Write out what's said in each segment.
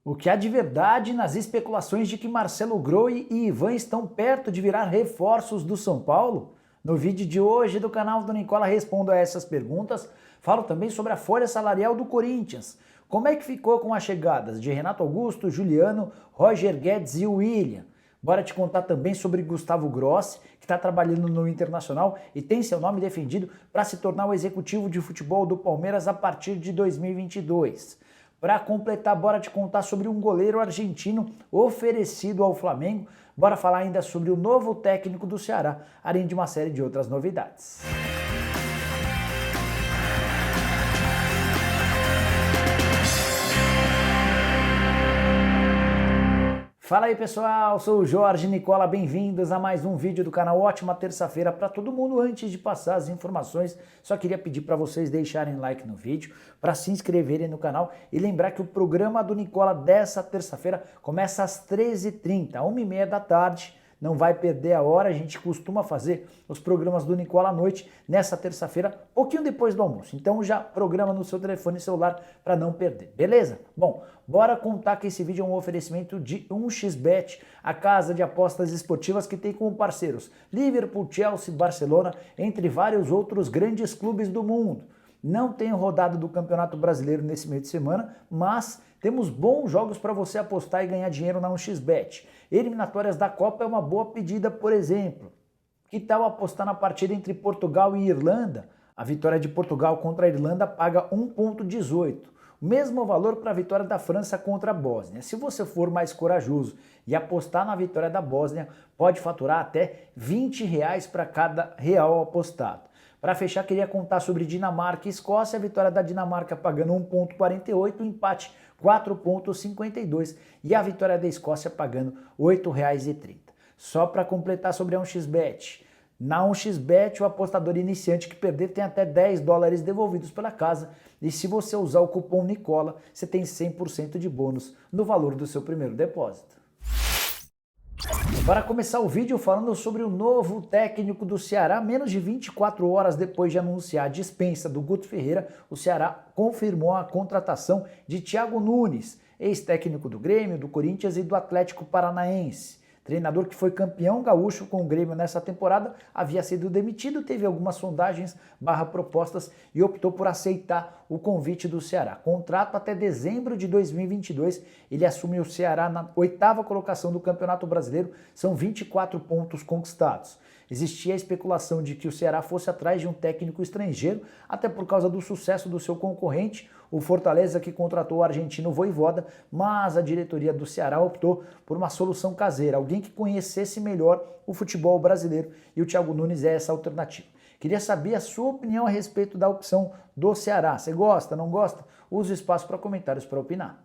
O que há de verdade nas especulações de que Marcelo Groi e Ivan estão perto de virar reforços do São Paulo? No vídeo de hoje do canal do Nicola respondo a essas perguntas. Falo também sobre a folha salarial do Corinthians. Como é que ficou com as chegadas de Renato Augusto, Juliano, Roger Guedes e William? Bora te contar também sobre Gustavo Grossi, que está trabalhando no Internacional e tem seu nome defendido para se tornar o executivo de futebol do Palmeiras a partir de 2022. Para completar, bora te contar sobre um goleiro argentino oferecido ao Flamengo. Bora falar ainda sobre o novo técnico do Ceará, além de uma série de outras novidades. Fala aí pessoal, sou o Jorge Nicola, bem-vindos a mais um vídeo do canal. Ótima terça-feira para todo mundo. Antes de passar as informações, só queria pedir para vocês deixarem like no vídeo, para se inscreverem no canal e lembrar que o programa do Nicola dessa terça-feira começa às 13h30, 1h30 da tarde. Não vai perder a hora, a gente costuma fazer os programas do Nicola à noite, nessa terça-feira, pouquinho depois do almoço. Então já programa no seu telefone celular para não perder, beleza? Bom, bora contar que esse vídeo é um oferecimento de 1xBet, a casa de apostas esportivas que tem como parceiros Liverpool, Chelsea, Barcelona, entre vários outros grandes clubes do mundo. Não tem rodada do Campeonato Brasileiro nesse meio de semana, mas temos bons jogos para você apostar e ganhar dinheiro na 1xBet. Eliminatórias da Copa é uma boa pedida, por exemplo. Que tal apostar na partida entre Portugal e Irlanda? A vitória de Portugal contra a Irlanda paga 1,18. O mesmo valor para a vitória da França contra a Bósnia. Se você for mais corajoso e apostar na vitória da Bósnia, pode faturar até R$20 para cada real apostado. Para fechar, queria contar sobre Dinamarca e Escócia, a vitória da Dinamarca pagando 1,48, o empate 4,52 e a vitória da Escócia pagando R$ 8,30. Só para completar sobre a 1xBet. Na 1xBet, o apostador iniciante que perder tem até $10 devolvidos pela casa e se você usar o cupom Nicola, você tem 100% de bônus no valor do seu primeiro depósito. Para começar o vídeo falando sobre o novo técnico do Ceará, menos de 24 horas depois de anunciar a dispensa do Guto Ferreira, o Ceará confirmou a contratação de Thiago Nunes, ex-técnico do Grêmio, do Corinthians e do Atlético Paranaense. Treinador que foi campeão gaúcho com o Grêmio nessa temporada, havia sido demitido, teve algumas sondagens propostas e optou por aceitar o convite do Ceará. Contrato até dezembro de 2022, ele assume o Ceará na 8ª colocação do Campeonato Brasileiro, são 24 pontos conquistados. Existia a especulação de que o Ceará fosse atrás de um técnico estrangeiro, até por causa do sucesso do seu concorrente, o Fortaleza, que contratou o argentino Vojvoda, mas a diretoria do Ceará optou por uma solução caseira, alguém que conhecesse melhor o futebol brasileiro, e o Thiago Nunes é essa alternativa. Queria saber a sua opinião a respeito da opção do Ceará. Você gosta, não gosta? Use o espaço para comentários para opinar.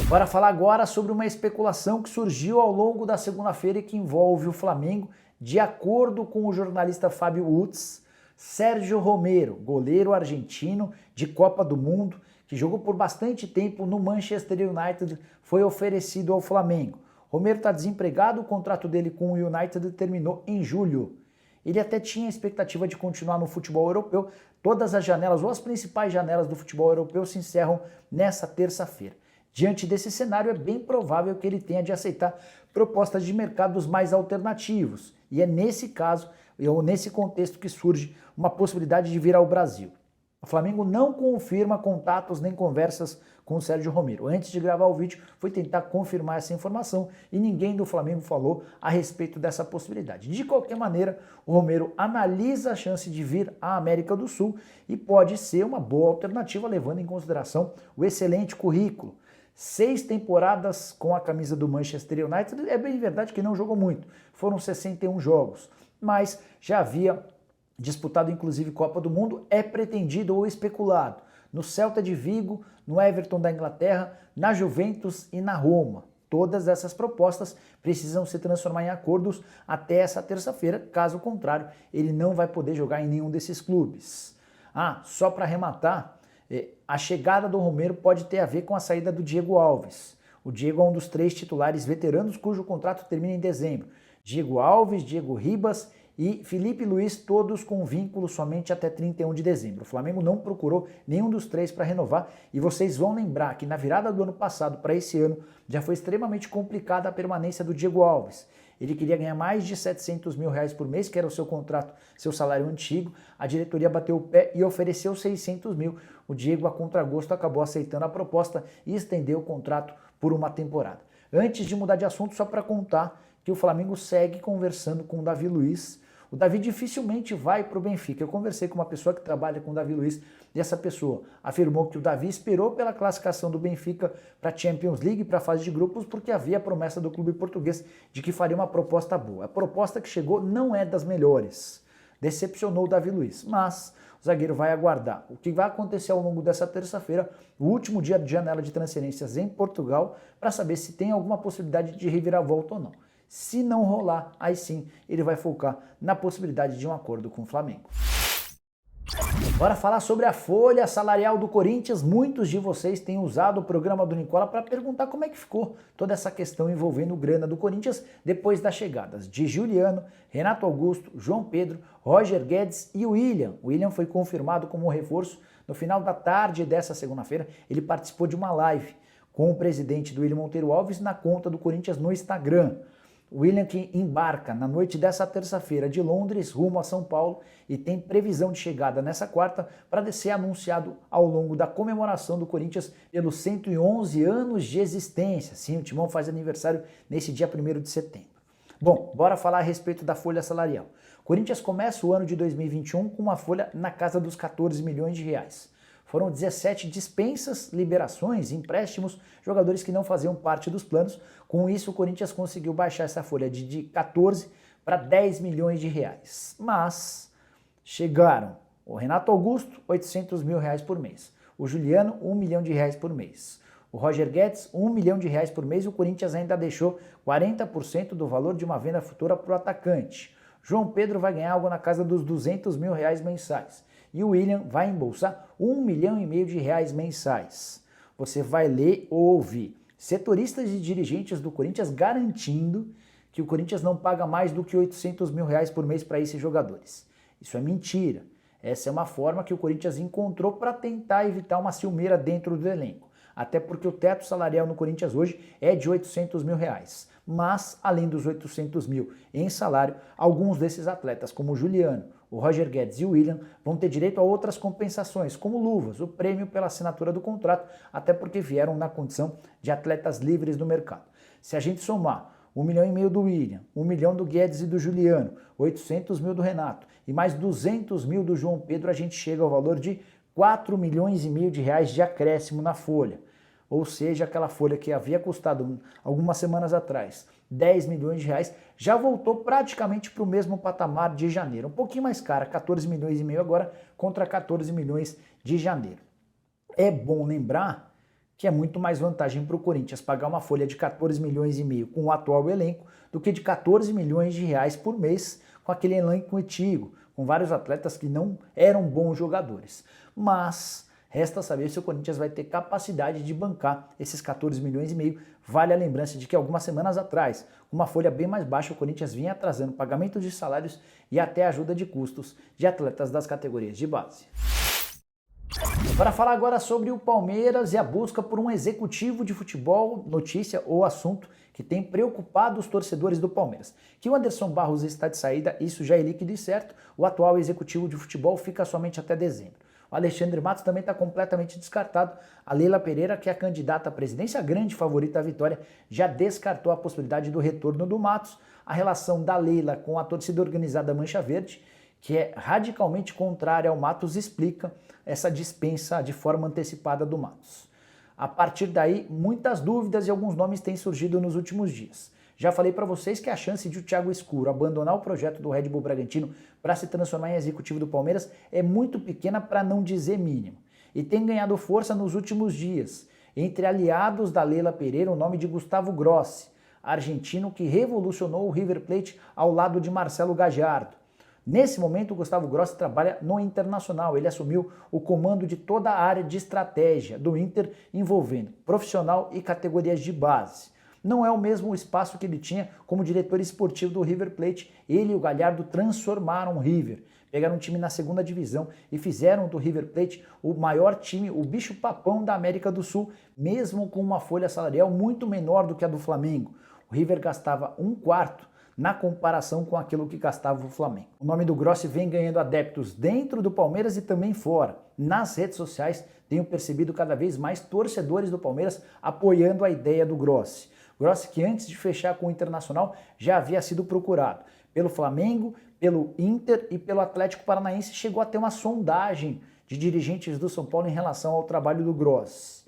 Bora falar agora sobre uma especulação que surgiu ao longo da segunda-feira e que envolve o Flamengo. De acordo com o jornalista Fábio Utz, Sérgio Romero, goleiro argentino de Copa do Mundo, que jogou por bastante tempo no Manchester United, foi oferecido ao Flamengo. Romero está desempregado, o contrato dele com o United terminou em julho. Ele até tinha a expectativa de continuar no futebol europeu. Todas as janelas, ou as principais janelas do futebol europeu, se encerram nessa terça-feira. Diante desse cenário, é bem provável que ele tenha de aceitar propostas de mercados mais alternativos. E é nesse caso, ou nesse contexto, que surge uma possibilidade de vir ao Brasil. O Flamengo não confirma contatos nem conversas com o Sérgio Romero. Antes de gravar o vídeo, fui tentar confirmar essa informação e ninguém do Flamengo falou a respeito dessa possibilidade. De qualquer maneira, o Romero analisa a chance de vir à América do Sul e pode ser uma boa alternativa, levando em consideração o excelente currículo. 6 temporadas com a camisa do Manchester United, é bem verdade que não jogou muito, foram 61 jogos, mas já havia disputado inclusive Copa do Mundo, é pretendido ou especulado no Celta de Vigo, no Everton da Inglaterra, na Juventus e na Roma. Todas essas propostas precisam se transformar em acordos até essa terça-feira, caso contrário, ele não vai poder jogar em nenhum desses clubes. Só para arrematar, a chegada do Romero pode ter a ver com a saída do Diego Alves. O Diego é um dos 3 titulares veteranos cujo contrato termina em dezembro. Diego Alves, Diego Ribas e Felipe Luiz, todos com vínculo somente até 31 de dezembro. O Flamengo não procurou nenhum dos três para renovar e vocês vão lembrar que na virada do ano passado para esse ano já foi extremamente complicada a permanência do Diego Alves. Ele queria ganhar mais de 700 mil reais por mês, que era o seu contrato, seu salário antigo. A diretoria bateu o pé e ofereceu 600 mil. O Diego, a contragosto, acabou aceitando a proposta e estendeu o contrato por uma temporada. Antes de mudar de assunto, só para contar que o Flamengo segue conversando com o Davi Luiz. O Davi dificilmente vai para o Benfica. Eu conversei com uma pessoa que trabalha com o Davi Luiz e essa pessoa afirmou que o Davi esperou pela classificação do Benfica para a Champions League, para a fase de grupos, porque havia a promessa do clube português de que faria uma proposta boa. A proposta que chegou não é das melhores. Decepcionou o Davi Luiz, mas o zagueiro vai aguardar. O que vai acontecer ao longo dessa terça-feira, o último dia de janela de transferências em Portugal, para saber se tem alguma possibilidade de reviravolta ou não. Se não rolar, aí sim ele vai focar na possibilidade de um acordo com o Flamengo. Bora falar sobre a folha salarial do Corinthians. Muitos de vocês têm usado o programa do Nicola para perguntar como é que ficou toda essa questão envolvendo grana do Corinthians depois das chegadas de Juliano, Renato Augusto, João Pedro, Roger Guedes e William. O William foi confirmado como reforço no final da tarde dessa segunda-feira. Ele participou de uma live com o presidente do William Monteiro Alves na conta do Corinthians no Instagram. O William que embarca na noite dessa terça-feira de Londres rumo a São Paulo e tem previsão de chegada nessa quarta para ser anunciado ao longo da comemoração do Corinthians pelos 111 anos de existência. Sim, o Timão faz aniversário nesse dia 1º de setembro. Bom, bora falar a respeito da folha salarial. O Corinthians começa o ano de 2021 com uma folha na casa dos 14 milhões de reais. Foram 17 dispensas, liberações, empréstimos, jogadores que não faziam parte dos planos. Com isso, o Corinthians conseguiu baixar essa folha de 14 para 10 milhões de reais. Mas chegaram o Renato Augusto, 800 mil reais por mês. O Juliano, 1 milhão de reais por mês. O Roger Guedes, 1 milhão de reais por mês. E o Corinthians ainda deixou 40% do valor de uma venda futura para o atacante. João Pedro vai ganhar algo na casa dos 200 mil reais mensais. E o William vai embolsar 1,5 milhão de reais mensais. Você vai ler ou ouvir setoristas e dirigentes do Corinthians garantindo que o Corinthians não paga mais do que 800 mil reais por mês para esses jogadores. Isso é mentira. Essa é uma forma que o Corinthians encontrou para tentar evitar uma ciumeira dentro do elenco. Até porque o teto salarial no Corinthians hoje é de 800 mil reais. Mas, além dos 800 mil em salário, alguns desses atletas, como o Juliano, o Roger Guedes e o William, vão ter direito a outras compensações, como luvas, o prêmio pela assinatura do contrato, até porque vieram na condição de atletas livres do mercado. Se a gente somar 1,5 milhão do William, 1 milhão do Guedes e do Juliano, 800 mil do Renato e mais 200 mil do João Pedro, a gente chega ao valor de 4,5 milhões de reais de acréscimo na folha. Ou seja, aquela folha que havia custado algumas semanas atrás 10 milhões de reais, já voltou praticamente para o mesmo patamar de janeiro. Um pouquinho mais cara, 14,5 milhões agora contra 14 milhões de janeiro. É bom lembrar que é muito mais vantagem para o Corinthians pagar uma folha de 14,5 milhões com o atual elenco do que de 14 milhões de reais por mês com aquele elenco antigo, com vários atletas que não eram bons jogadores. Mas resta saber se o Corinthians vai ter capacidade de bancar esses 14,5 milhões. Vale a lembrança de que algumas semanas atrás, com uma folha bem mais baixa, o Corinthians vinha atrasando pagamento de salários e até ajuda de custos de atletas das categorias de base. Para falar agora sobre o Palmeiras e a busca por um executivo de futebol, notícia ou assunto que tem preocupado os torcedores do Palmeiras. Que o Anderson Barros está de saída, isso já é líquido e certo, o atual executivo de futebol fica somente até dezembro. O Alexandre Matos também está completamente descartado. A Leila Pereira, que é a candidata à presidência, a grande favorita à vitória, já descartou a possibilidade do retorno do Matos. A relação da Leila com a torcida organizada Mancha Verde, que é radicalmente contrária ao Matos, explica essa dispensa de forma antecipada do Matos. A partir daí, muitas dúvidas e alguns nomes têm surgido nos últimos dias. Já falei para vocês que a chance de o Thiago Escuro abandonar o projeto do Red Bull Bragantino para se transformar em executivo do Palmeiras é muito pequena, para não dizer mínimo. E tem ganhado força nos últimos dias. Entre aliados da Leila Pereira, o nome de Gustavo Grossi, argentino que revolucionou o River Plate ao lado de Marcelo Gallardo. Nesse momento, o Gustavo Grossi trabalha no Internacional. Ele assumiu o comando de toda a área de estratégia do Inter, envolvendo profissional e categorias de base. não é o mesmo espaço que ele tinha como diretor esportivo do River Plate. Ele e o Galhardo transformaram o River. Pegaram um time na segunda divisão e fizeram do River Plate o maior time, o bicho-papão da América do Sul, mesmo com uma folha salarial muito menor do que a do Flamengo. O River gastava 1/4 na comparação com aquilo que gastava o Flamengo. O nome do Grossi vem ganhando adeptos dentro do Palmeiras e também fora. Nas redes sociais, tenho percebido cada vez mais torcedores do Palmeiras apoiando a ideia do Grossi. Grossi, que antes de fechar com o Internacional já havia sido procurado pelo Flamengo, pelo Inter e pelo Atlético Paranaense, chegou a ter uma sondagem de dirigentes do São Paulo em relação ao trabalho do Grossi.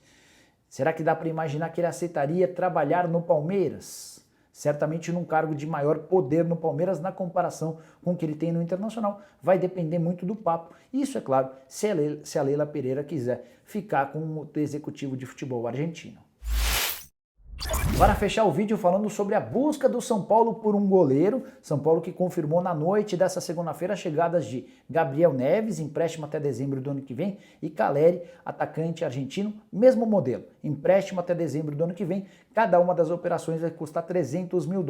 Será que dá para imaginar que ele aceitaria trabalhar no Palmeiras? Certamente num cargo de maior poder no Palmeiras na comparação com o que ele tem no Internacional. Vai depender muito do papo. Isso, é claro, se a Leila Pereira quiser ficar com o executivo de futebol argentino. Para fechar o vídeo falando sobre a busca do São Paulo por um goleiro, São Paulo que confirmou na noite dessa segunda-feira as chegadas de Gabriel Neves, empréstimo até dezembro do ano que vem, e Caleri, atacante argentino, mesmo modelo, empréstimo até dezembro do ano que vem. Cada uma das operações vai custar $300 mil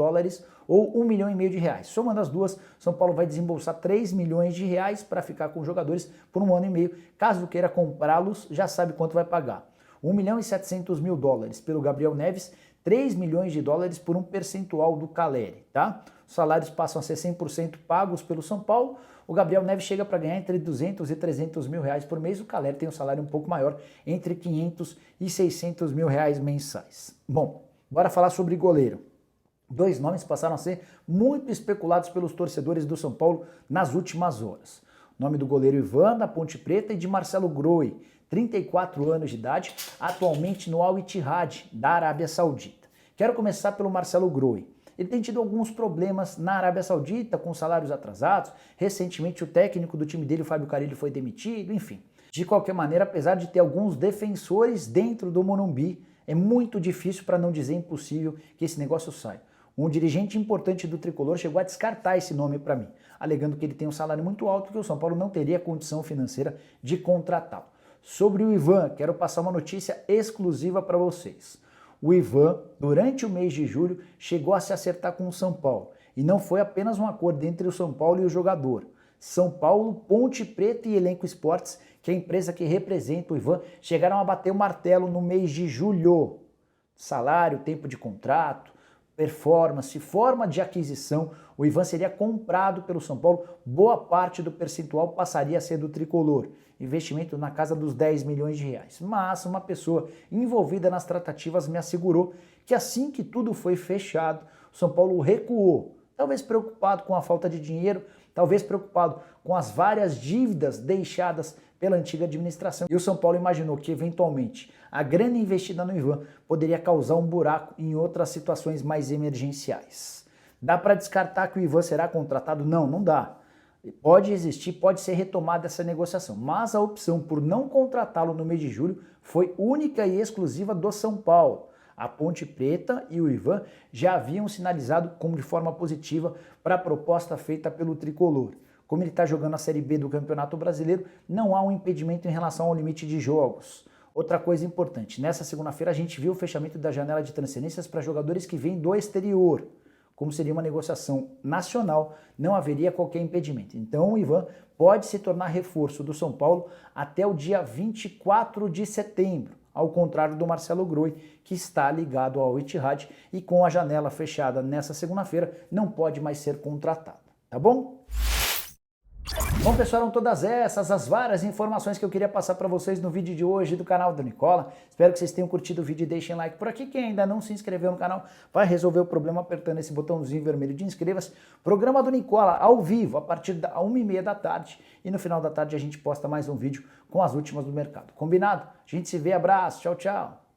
ou R$1,5 milhão. Somando as duas, São Paulo vai desembolsar R$3 milhões para ficar com os jogadores por 1 ano e meio. Caso queira comprá-los, já sabe quanto vai pagar. $1,7 milhão pelo Gabriel Neves, $3 milhões por um percentual do Caleri, tá? Os salários passam a ser 100% pagos pelo São Paulo. O Gabriel Neves chega para ganhar entre 200 e 300 mil reais por mês. O Caleri tem um salário um pouco maior, entre 500 e 600 mil reais mensais. Bom, bora falar sobre goleiro. Dois nomes passaram a ser muito especulados pelos torcedores do São Paulo nas últimas horas. O nome do goleiro Ivan, da Ponte Preta, e de Marcelo Groi, 34 anos de idade, atualmente no Al Ittihad, da Arábia Saudita. Quero começar pelo Marcelo Groi. Ele tem tido alguns problemas na Arábia Saudita, com salários atrasados. Recentemente o técnico do time dele, o Fábio Carille, foi demitido, enfim. De qualquer maneira, apesar de ter alguns defensores dentro do Morumbi, é muito difícil, para não dizer impossível, que esse negócio saia. Um dirigente importante do Tricolor chegou a descartar esse nome para mim, alegando que ele tem um salário muito alto e que o São Paulo não teria condição financeira de contratá-lo. Sobre o Ivan, quero passar uma notícia exclusiva para vocês. O Ivan, durante o mês de julho, chegou a se acertar com o São Paulo. E não foi apenas um acordo entre o São Paulo e o jogador. São Paulo, Ponte Preta e Elenco Esportes, que é a empresa que representa o Ivan, chegaram a bater o martelo no mês de julho. Salário, tempo de contrato, performance, forma de aquisição. O Ivan seria comprado pelo São Paulo, boa parte do percentual passaria a ser do Tricolor. Investimento na casa dos R$10 milhões. Mas uma pessoa envolvida nas tratativas me assegurou que assim que tudo foi fechado, o São Paulo recuou. Talvez preocupado com a falta de dinheiro, talvez preocupado com as várias dívidas deixadas pela antiga administração. E o São Paulo imaginou que, eventualmente, a grana investida no Ivan poderia causar um buraco em outras situações mais emergenciais. Dá para descartar que o Ivan será contratado? Não, não dá. Pode existir, pode ser retomada essa negociação, mas a opção por não contratá-lo no mês de julho foi única e exclusiva do São Paulo. A Ponte Preta e o Ivan já haviam sinalizado como de forma positiva para a proposta feita pelo Tricolor. Como ele está jogando a Série B do Campeonato Brasileiro, não há um impedimento em relação ao limite de jogos. Outra coisa importante, nessa segunda-feira a gente viu o fechamento da janela de transferências para jogadores que vêm do exterior. Como seria uma negociação nacional, não haveria qualquer impedimento. Então o Ivan pode se tornar reforço do São Paulo até o dia 24 de setembro, ao contrário do Marcelo Groi, que está ligado ao Ittihad e com a janela fechada nessa segunda-feira não pode mais ser contratado, tá bom? Bom, pessoal, eram todas essas as várias informações que eu queria passar para vocês no vídeo de hoje do canal do Nicola. Espero que vocês tenham curtido o vídeo e deixem like por aqui. Quem ainda não se inscreveu no canal, vai resolver o problema apertando esse botãozinho vermelho de inscreva-se. Programa do Nicola ao vivo, a partir da 1h30 da tarde. E no final da tarde a gente posta mais um vídeo com as últimas do mercado. Combinado? A gente se vê, abraço, tchau, tchau.